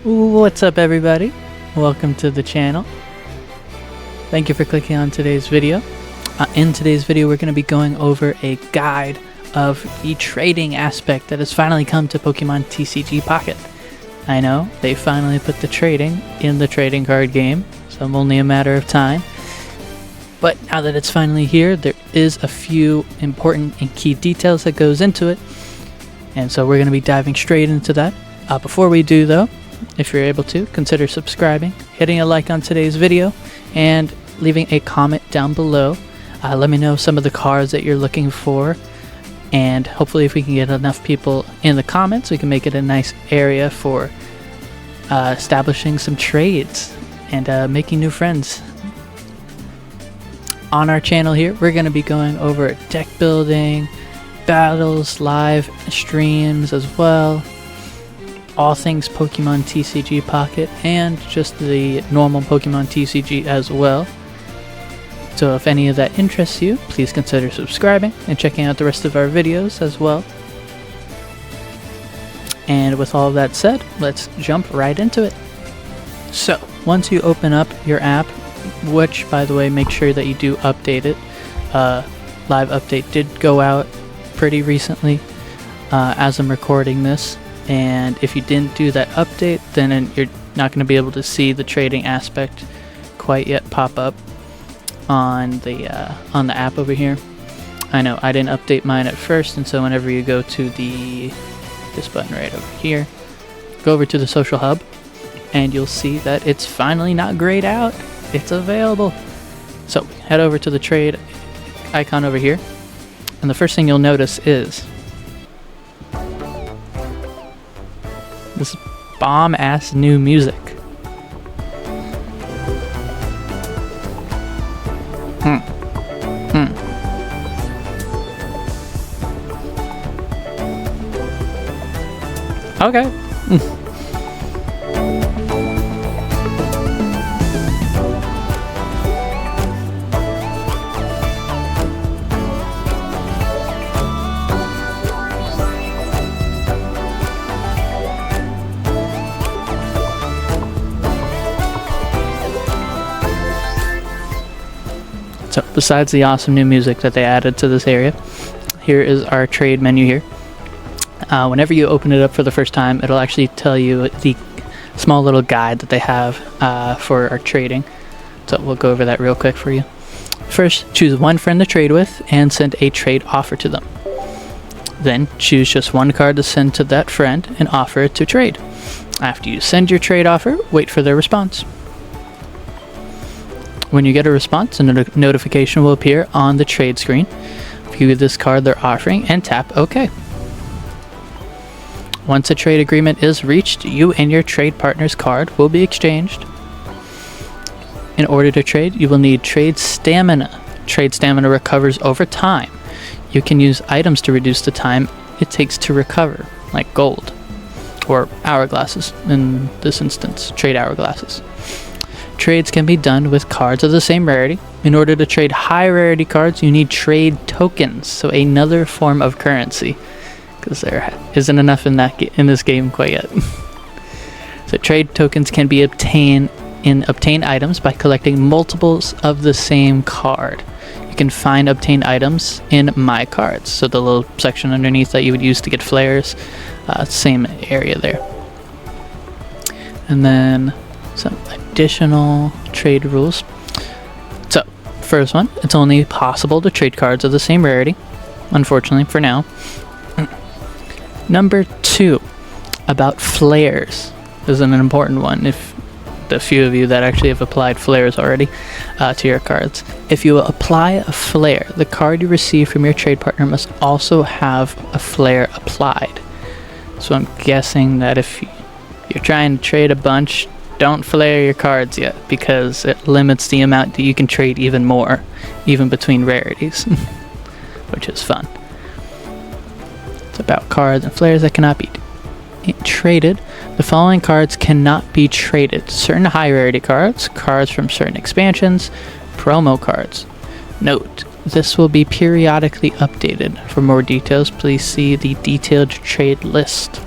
What's up, everybody? Welcome to the channel. Thank you for clicking on today's video. In today's video, we're going to be going over a guide of the trading aspect that has finally come to Pokemon TCG Pocket. I know, they finally put the trading in the trading card game, so I'm only a matter of time. But now that it's finally here, there is a few important and key details that goes into it. And so we're going to be diving straight into that. Before we do though, if you're able to, consider subscribing, hitting a like on today's video, and leaving a comment down below. Let me know some of the cards that you're looking for, and hopefully if we can get enough people in the comments, we can make it a nice area for establishing some trades and making new friends. On our channel here, we're going to be going over deck building, battles, live streams as well, all things Pokemon TCG Pocket, and just the normal Pokemon TCG as well. So if any of that interests you, please consider subscribing and checking out the rest of our videos as well. And with all of that said, let's jump right into it. So once you open up your app, which by the way, make sure that you do update it. Live update did go out pretty recently as I'm recording this. And if you didn't do that update, then you're not going to be able to see the trading aspect quite yet pop up on the app over here. I know I didn't update mine at first, and so whenever you go to this button right over here, go over to the social hub, and you'll see that it's finally not grayed out. It's available. So head over to the trade icon over here, and the first thing you'll notice is this bomb-ass new music. Okay. So besides the awesome new music that they added to this area, here is our trade menu here. Whenever you open it up for the first time, it'll actually tell you the small little guide that they have for our trading. So we'll go over that real quick for you. First, choose one friend to trade with and send a trade offer to them. Then choose just one card to send to that friend and offer it to trade. After you send your trade offer, wait for their response. When you get a response, a notification will appear on the trade screen. View this card they're offering and tap OK. Once a trade agreement is reached, you and your trade partner's card will be exchanged. In order to trade, you will need trade stamina. Trade stamina recovers over time. You can use items to reduce the time it takes to recover, like gold, or hourglasses in this instance, trade hourglasses. Trades can be done with cards of the same rarity. In order to trade high rarity cards, you need trade tokens, so another form of currency, because there isn't enough in this game quite yet. So trade tokens can be obtained in obtained items by collecting multiples of the same card. You can find obtained items in My Cards, so the little section underneath that you would use to get flares, same area there. And then some additional trade rules. So first one, it's only possible to trade cards of the same rarity, unfortunately for now. Number 2, about flares. This is an important one if the few of you that actually have applied flares already to your cards. If you apply a flare, the card you receive from your trade partner must also have a flare applied. So I'm guessing that if you're trying to trade a bunch, don't flare your cards yet, because it limits the amount that you can trade even more, even between rarities, which is fun. It's about cards and flares that cannot be traded. The following cards cannot be traded: certain high rarity cards, cards from certain expansions, promo cards. Note, this will be periodically updated. For more details, please see the detailed trade list.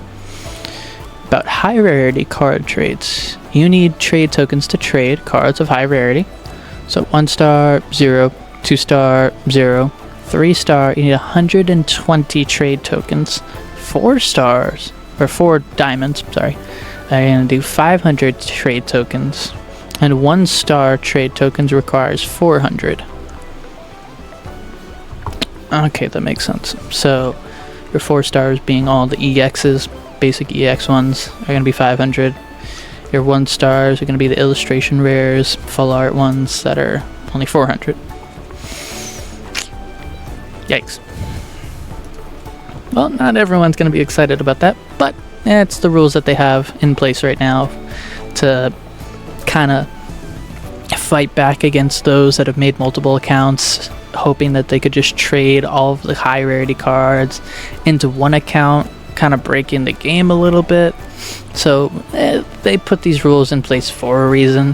About high rarity card trades. You need trade tokens to trade cards of high rarity. So 1 star, 0, 2 star, 0, 3 star, you need 120 trade tokens. 4 stars, or 4 diamonds, sorry. I'm going to do 500 trade tokens. And 1 star trade tokens requires 400. Okay, that makes sense. So your 4 stars being all the EXs, basic EX ones, are going to be 500. Your 1 stars are going to be the illustration rares, full art ones that are only 400. Yikes. Well, not everyone's going to be excited about that, but it's the rules that they have in place right now to kind of fight back against those that have made multiple accounts, hoping that they could just trade all of the high rarity cards into one account, kind of breaking the game a little bit. So they put these rules in place for a reason.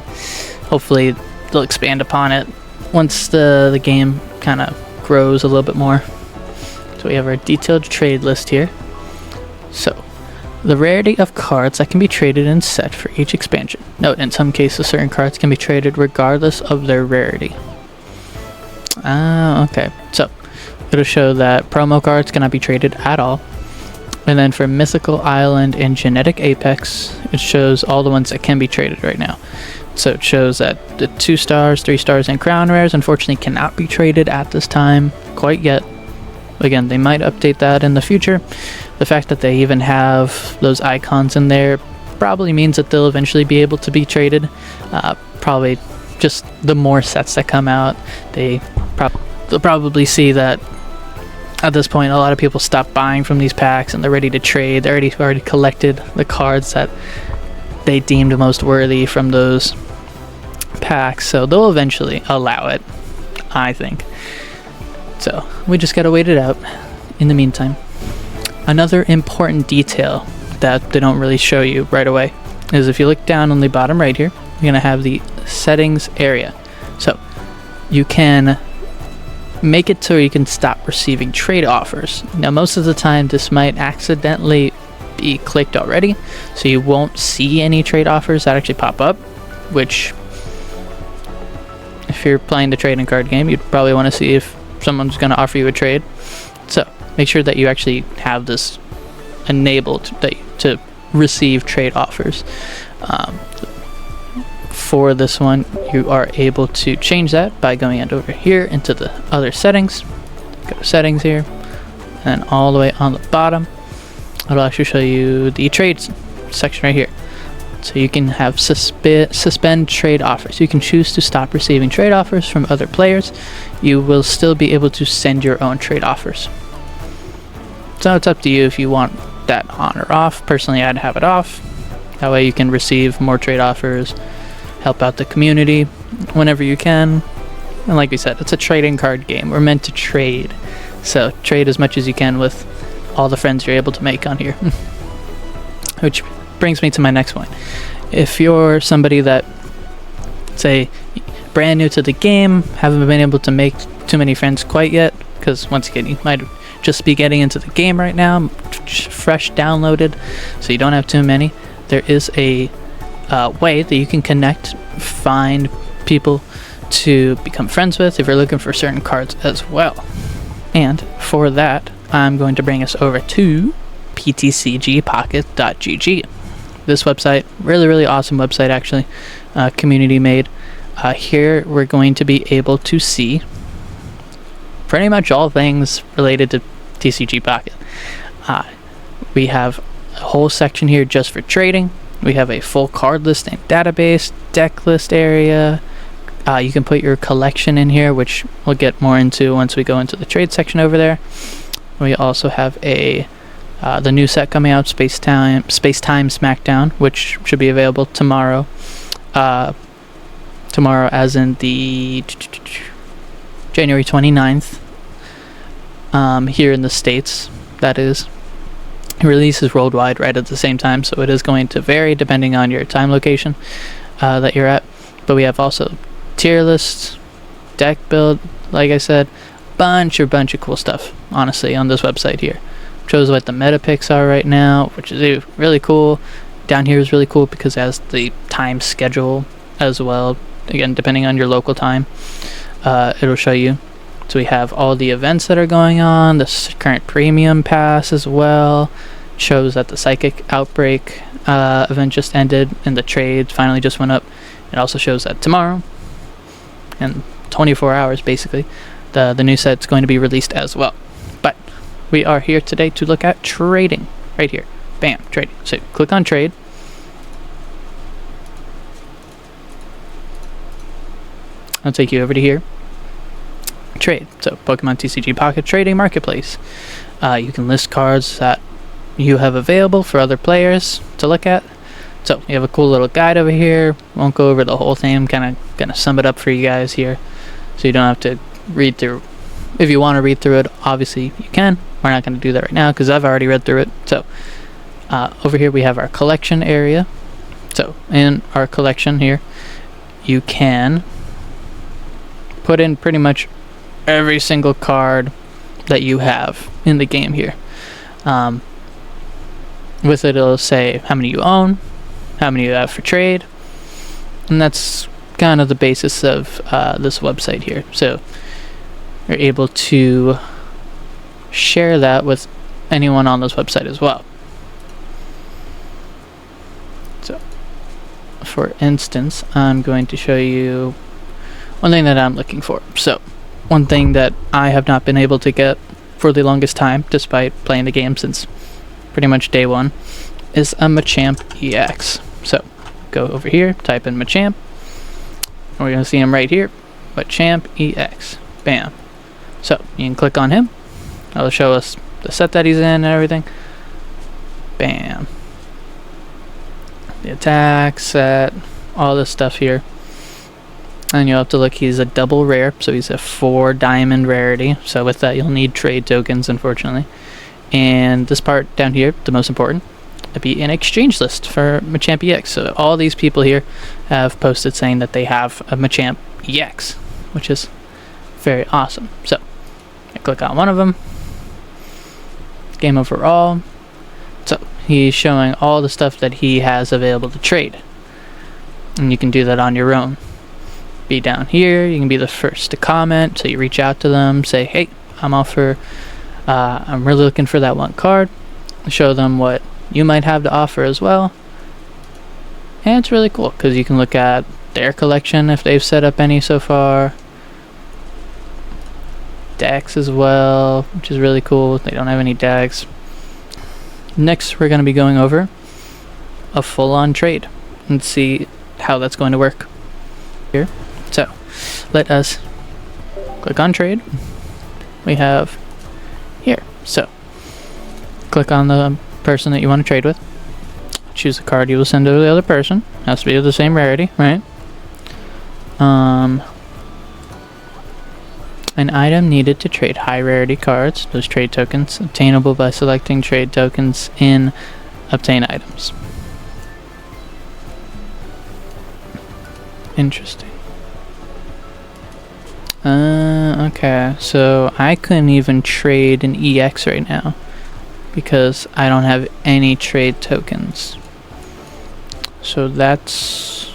Hopefully they'll expand upon it once the game kind of grows a little bit more. So we have our detailed trade list here. So the rarity of cards that can be traded and set for each expansion. Note, in some cases certain cards can be traded regardless of their rarity. Okay, so it'll show that promo cards cannot be traded at all. And then for Mythical Island and Genetic Apex, it shows all the ones that can be traded right now. So it shows that the 2 stars, 3 stars, and Crown Rares unfortunately cannot be traded at this time quite yet. Again, they might update that in the future. The fact that they even have those icons in there probably means that they'll eventually be able to be traded. Probably just the more sets that come out, they'll probably see that at this point a lot of people stop buying from these packs and they're ready to trade. They already collected the cards that they deemed most worthy from those packs, so they'll eventually allow it, I think. So we just gotta wait it out in the meantime. Another important detail that they don't really show you right away is if you look down on the bottom right here, you're gonna have the settings area. So you can make it so you can stop receiving trade offers. Now most of the time this might accidentally be clicked already, so you won't see any trade offers that actually pop up, which if you're playing the trading card game, you'd probably want to see if someone's going to offer you a trade. So make sure that you actually have this enabled to receive trade offers. For this one, you are able to change that by going over here into the other settings. Go to settings here, and all the way on the bottom, it'll actually show you the trades section right here. So you can have suspend trade offers. You can choose to stop receiving trade offers from other players. You will still be able to send your own trade offers. So it's up to you if you want that on or off. Personally, I'd have it off. That way you can receive more trade offers, help out the community whenever you can. And like we said, it's a trading card game. We're meant to trade. So trade as much as you can with all the friends you're able to make on here. Which brings me to my next point. If you're somebody that, say, brand new to the game, haven't been able to make too many friends quite yet, because once again, you might just be getting into the game right now, fresh downloaded, so you don't have too many, there is a way that you can connect, find people to become friends with if you're looking for certain cards as well. And for that, I'm going to bring us over to TCGPocket.gg. This website, really awesome website actually, community made. Here we're going to be able to see pretty much all things related to TCG Pocket. We have a whole section here just for trading. We have a full card list and database, deck list area. You can put your collection in here, which we'll get more into once we go into the trade section over there. We also have the new set coming out, Space Time Smackdown, which should be available tomorrow. Tomorrow as in the January 29th. Here in the States, that is. It releases worldwide right at the same time, so it is going to vary depending on your time location that you're at. But we have also tier lists, deck build, like I said, bunch of cool stuff, honestly, on this website here. Shows what the meta picks are right now, which is really cool. down here is really cool because it has the time schedule as well. Again, depending on your local time, it'll show you. So we have all the events that are going on, the current premium pass as well. Shows that the psychic outbreak event just ended and the trade finally just went up. It also shows that tomorrow, in 24 hours basically, the new set's going to be released as well. But we are here today to look at trading. Right here. Bam, trading. So click on trade. I'll take you over to here. Trade. So Pokemon TCG Pocket Trading Marketplace. You can list cards that you have available for other players to look at. So you have a cool little guide over here. Won't go over the whole thing. I'm kind of gonna sum it up for you guys here, so you don't have to read through. If you want to read through it, obviously you can. We're not going to do that right now because I've already read through it. So over here we have our collection area. So in our collection here, you can put in pretty much every single card that you have in the game here. With it, it'll say how many you own, how many you have for trade, and that's kind of the basis of this website here. So you're able to share that with anyone on this website as well. So for instance, I'm going to show you one thing that I'm looking for. So one thing that I have not been able to get for the longest time, despite playing the game since pretty much day one, is a Machamp EX. So go over here, type in Machamp, and we're going to see him right here, Machamp EX. Bam. So you can click on him. It'll show us the set that he's in and everything. Bam. The attack set, all this stuff here. And you'll have to look, he's a double rare, so he's a 4 diamond rarity. So with that, you'll need trade tokens, unfortunately. And this part down here, the most important, it'd be an exchange list for Machamp EX. So all these people here have posted saying that they have a Machamp EX, which is very awesome. So I click on one of them. Game overall. So he's showing all the stuff that he has available to trade. And you can do that on your own. Be down here, you can be the first to comment, so you reach out to them, say, hey, I'm really looking for that one card. Show them what you might have to offer as well. And it's really cool because you can look at their collection if they've set up any so far. Decks as well, which is really cool. They don't have any decks. Next, we're going to be going over a full-on trade and see how that's going to work here. So let us click on trade. We have here. So click on the person that you want to trade with. Choose the card you will send to the other person. Has to be of the same rarity, right? An item needed to trade high rarity cards. Those trade tokens obtainable by selecting trade tokens in obtain items. Interesting. Okay, so I couldn't even trade an EX right now because I don't have any trade tokens. So that's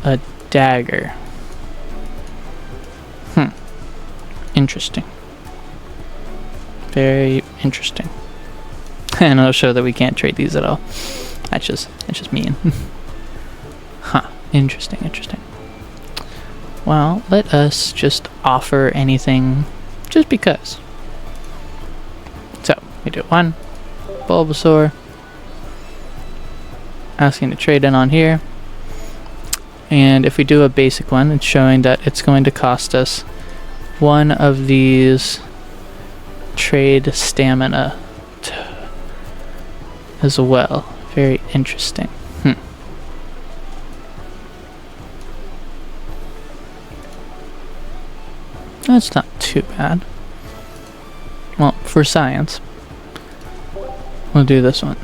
a dagger. Interesting. Very interesting. And it'll show that we can't trade these at all. That's just mean. Huh. Interesting, interesting. Well, let us just offer anything just because. So, we do 1 Bulbasaur. Asking to trade in on here. And if we do a basic one, it's showing that it's going to cost us one of these trade stamina as well. Very interesting. That's not too bad. Well, for science, we'll do this one.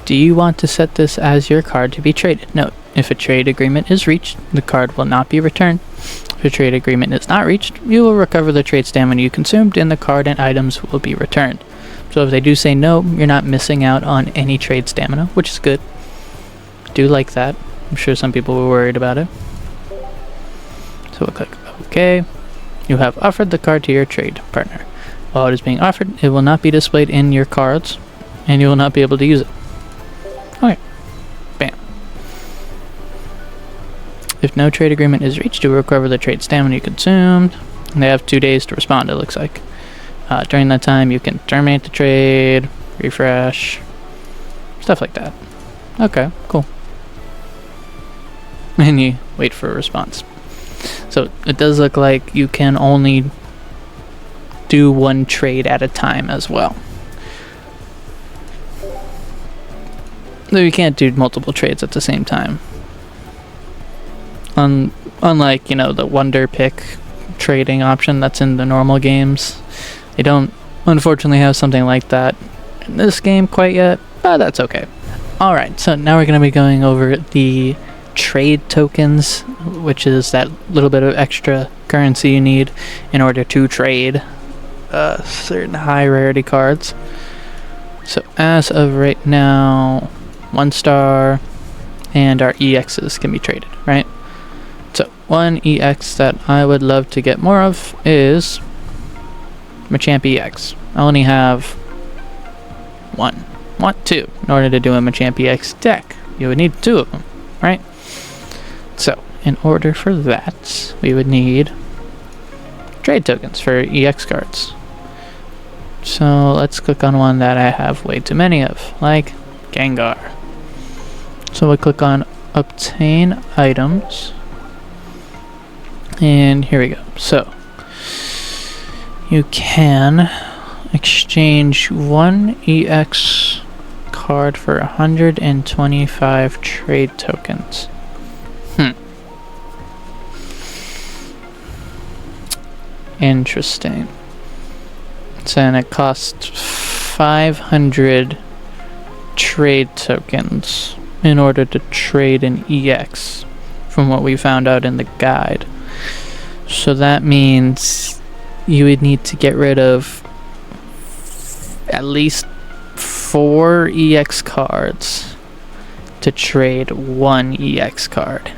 Do you want to set this as your card to be traded? Note, if a trade agreement is reached, the card will not be returned. If a trade agreement is not reached, you will recover the trade stamina you consumed and the card and items will be returned. So if they do say no, you're not missing out on any trade stamina, which is good. Do like that. I'm sure some people were worried about it. So we'll click OK. You have offered the card to your trade partner. While it is being offered, it will not be displayed in your cards, and you will not be able to use it. Okay. Bam. If no trade agreement is reached, you will recover the trade stamina you consumed. And they have 2 days to respond, it looks like. During that time, you can terminate the trade, refresh, stuff like that. Okay, cool. And you wait for a response. So it does look like you can only do 1 trade at a time as well. So you can't do multiple trades at the same time. Unlike, you know, the Wonder Pick trading option that's in the normal games. They don't, unfortunately, have something like that in this game quite yet, but that's okay. Alright, so now we're going to be going over the trade tokens, which is that little bit of extra currency you need in order to trade certain high rarity cards. So as of right now, 1-star and our EXs can be traded, right? So one EX that I would love to get more of is Machamp EX. I only have 1. Want 2 in order to do a Machamp EX deck. You would need 2 of them, right? So in order for that, we would need trade tokens for EX cards. So let's click on one that I have way too many of, like Gengar. So we'll click on obtain items. And here we go. So you can exchange 1 EX card for 125 trade tokens. Interesting. So and it costs 500 trade tokens in order to trade an EX, from what we found out in the guide. So that means you would need to get rid of at least 4 EX cards to trade 1 EX card.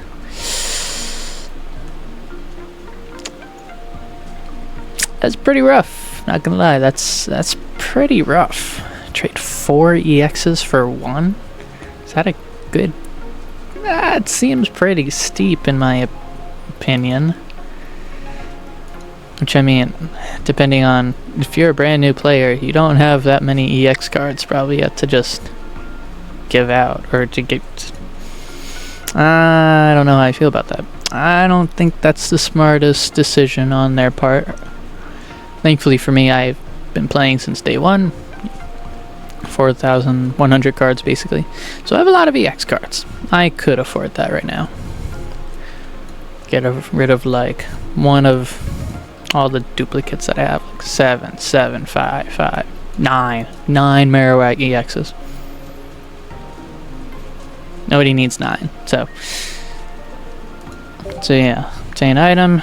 That's pretty rough, not gonna lie. That's pretty rough. Trade 4 EXs for 1? Is that a good... That seems pretty steep in my opinion. Which, I mean, depending on... If you're a brand new player, you don't have that many EX cards probably yet to just give out, or to get... I don't know how I feel about that. I don't think that's the smartest decision on their part. Thankfully for me, I've been playing since day 1. 4,100 cards basically. So I have a lot of EX cards. I could afford that right now. Get rid of like one of all the duplicates that I have. Like 7, 7, 5, 5, 9. 9 Marowak EXs. Nobody needs 9. So yeah. Obtain item.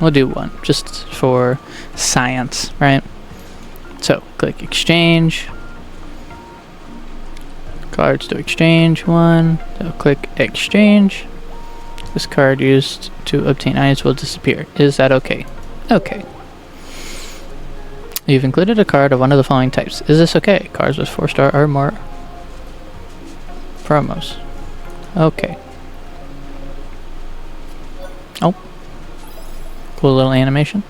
We'll do 1, just for science, right? So, click exchange. Cards to exchange 1. So, click exchange. This card used to obtain items will disappear. Is that okay? Okay. You've included a card of one of the following types. Is this okay? Cards with 4-star or more promos. Okay. Oh. Cool little animation.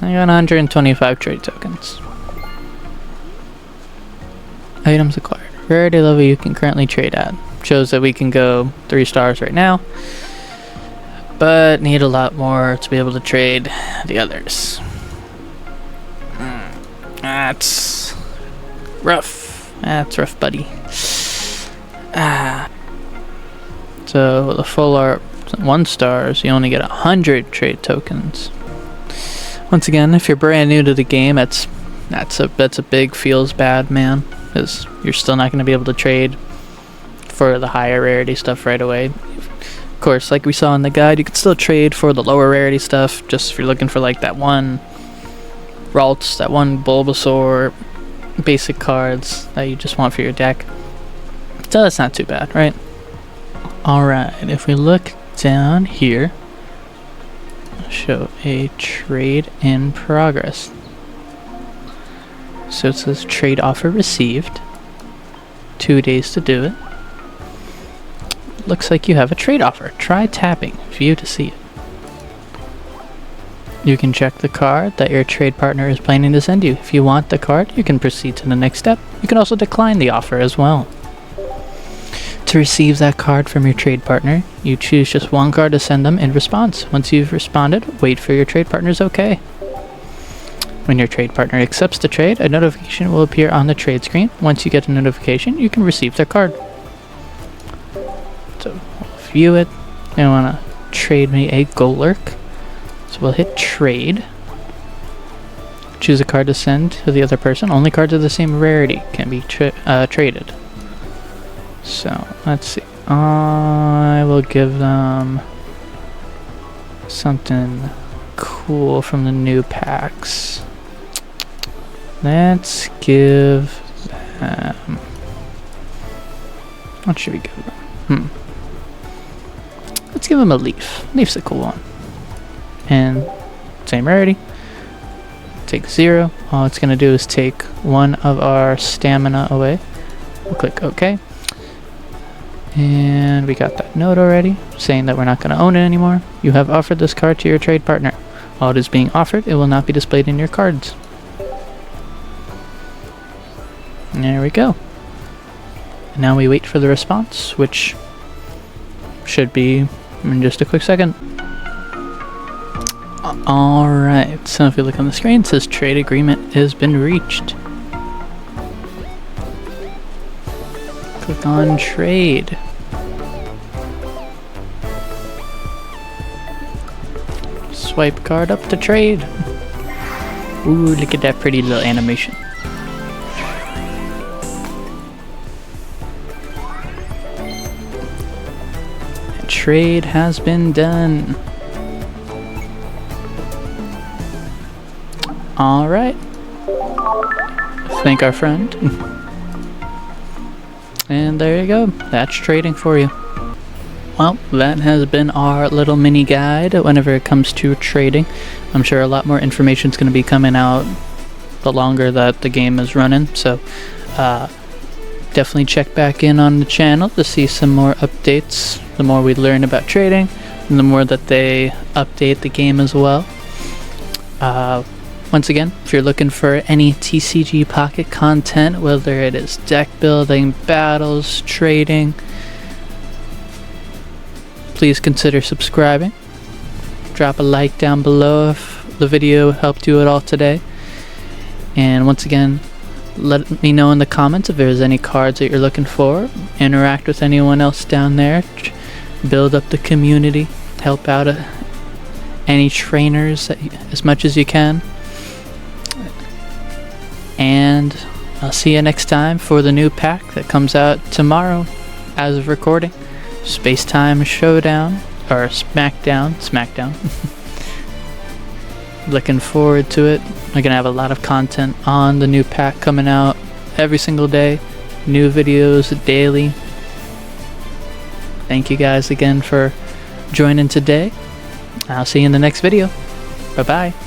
I got 125 trade tokens. Items acquired. Rarity level you can currently trade at. Shows that we can go 3 stars right now, but need a lot more to be able to trade the others. That's rough. That's rough, buddy. So the full art 1 stars, you only get 100 trade tokens. Once again, if you're brand new to the game, that's a big feels bad, man, because you're still not going to be able to trade for the higher rarity stuff right away. Of course, like we saw in the guide, you can still trade for the lower rarity stuff, just if you're looking for like that one Ralts, that one Bulbasaur, basic cards that you just want for your deck. So that's not too bad, right? Alright, if we look down here, I'll show a trade in progress. So it says trade offer received. 2 days to do it. Looks like you have a trade offer. Try tapping. View to see it. You can check the card that your trade partner is planning to send you. If you want the card, you can proceed to the next step. You can also decline the offer as well. To receive that card from your trade partner, you choose just one card to send them in response. Once you've responded, wait for your trade partner's okay. When your trade partner accepts the trade, a notification will appear on the trade screen. Once you get a notification, you can receive their card. So, we'll view it. They want to trade me a Golurk. So we'll hit trade. Choose a card to send to the other person. Only cards of the same rarity can be traded. So, let's see. I will give them something cool from the new packs. Let's give them... What should we give them? Let's give them a leaf. Leaf's a cool one. And same rarity. Take 0. All it's going to do is take 1 of our stamina away. We'll click OK. And we got that note already saying that we're not going to own it anymore. You have offered this card to your trade partner. While it is being offered, it will not be displayed in your cards. And there we go. And now we wait for the response, which should be in just a quick second. Alright, so if you look on the screen, it says trade agreement has been reached. Click on trade. Swipe card up to trade. Ooh, look at that pretty little animation. And trade has been done. Alright. Thank our friend. And there you go. That's trading for you. Well, that has been our little mini guide whenever it comes to trading. I'm sure a lot more information is going to be coming out the longer that the game is running. So definitely check back in on the channel to see some more updates. The more we learn about trading, and the more that they update the game as well. Once again, if you're looking for any TCG Pocket content, whether it is deck building, battles, trading, please consider subscribing. Drop a like down below if the video helped you at all today. And once again, let me know in the comments if there's any cards that you're looking for. Interact with anyone else down there. Build up the community. Help out any trainers as much as you can. And I'll see you next time for the new pack that comes out tomorrow as of recording. Space Time Showdown, or Smackdown. Looking forward to it. We're gonna have a lot of content on the new pack coming out every single day. New videos daily. Thank you guys again for joining today. I'll see you in the next video. Bye bye.